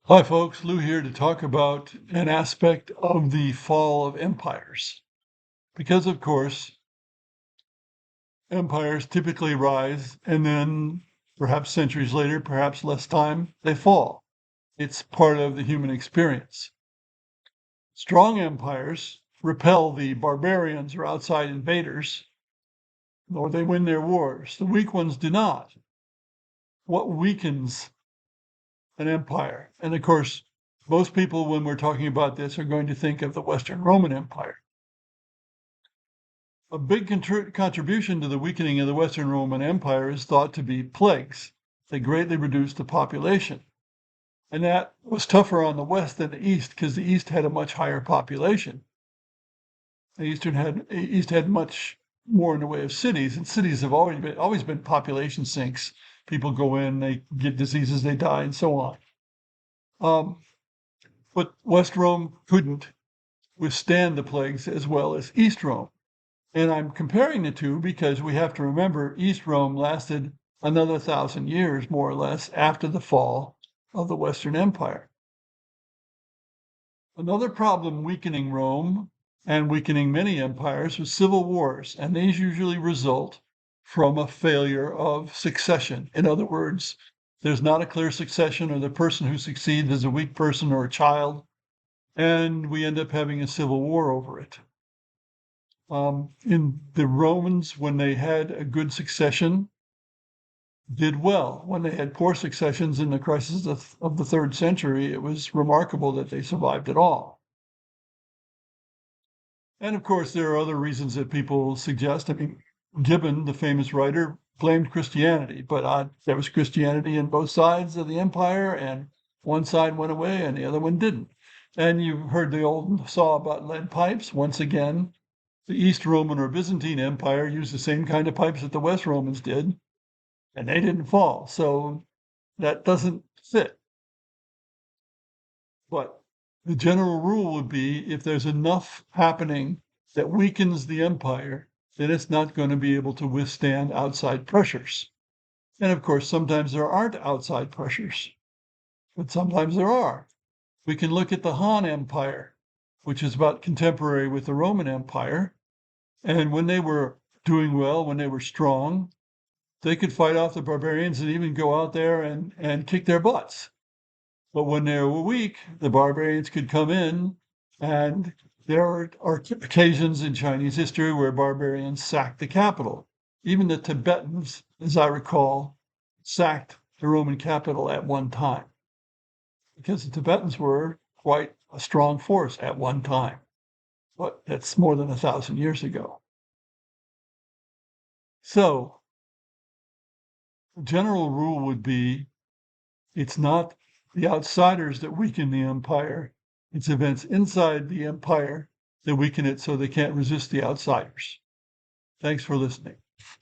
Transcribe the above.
Hi folks, Lou here to talk about an aspect of the fall of empires. Because of course, empires typically rise and then perhaps centuries later, perhaps less time, they fall. It's part of the human experience. Strong empires repel the barbarians or outside invaders, or they win their wars. The weak ones do not. What weakens an empire? And of course, most people, when we're talking about this, are going to think of the Western Roman Empire. A big contribution to the weakening of the Western Roman Empire is thought to be plagues. They greatly reduced the population. And that was tougher on the West than the East because the East had a much higher population. The East had much more in the way of cities, and cities have always been population sinks. People go in, they get diseases, they die, and so on. But West Rome couldn't withstand the plagues as well as East Rome. And I'm comparing the two because we have to remember East Rome lasted another 1,000 years, more or less, after the fall of the Western Empire. Another problem weakening Rome and weakening many empires was civil wars, and these usually result from a failure of succession. In other words, there's not a clear succession, or the person who succeeds is a weak person or a child, and we end up having a civil war over it. In the Romans, when they had a good succession, did well. When they had poor successions in the crisis of the 3rd century, it was remarkable that they survived at all. And of course, there are other reasons that people suggest. I mean, Gibbon, the famous writer, blamed Christianity, but there was Christianity in both sides of the empire, and one side went away and the other one didn't. And you've heard the old saw about lead pipes. Once again, the East Roman or Byzantine Empire used the same kind of pipes that the West Romans did, and they didn't fall. So that doesn't fit. But the general rule would be if there's enough happening that weakens the empire, then it's not going to be able to withstand outside pressures. And of course, sometimes there aren't outside pressures, but sometimes there are. We can look at the Han Empire, which is about contemporary with the Roman Empire. And when they were doing well, when they were strong, they could fight off the barbarians and even go out there and kick their butts. But when they were weak, the barbarians could come in, and there are occasions in Chinese history where barbarians sacked the capital. Even the Tibetans, as I recall, sacked the Roman capital at one time, because the Tibetans were quite a strong force at one time. But that's more than 1,000 years ago. So the general rule would be it's not the outsiders that weaken the empire, it's events inside the empire that weaken it so they can't resist the outsiders. Thanks for listening.